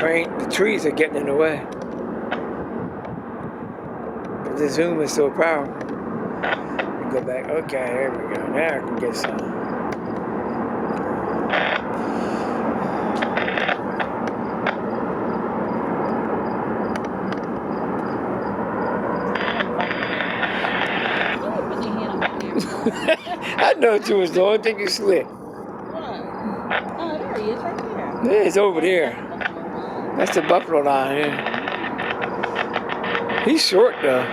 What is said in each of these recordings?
the trees are getting in the way. But the zoom is so powerful. Go back. Okay, there we go. Now I can get some. I know what you was doing. I think you slipped. What? Oh, there he is, right there. Yeah, it's over there. That's the buffalo line here. He's short though.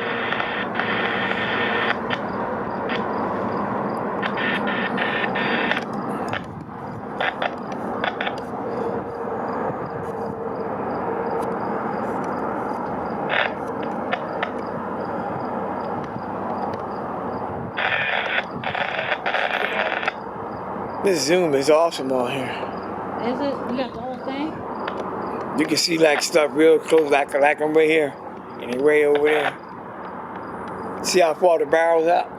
This zoom is awesome on here. Is it? You got the whole thing? You can see like stuff real close, like I'm right here, and he way over there. See how far the barrel's out?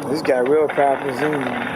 This got real powerful zoom.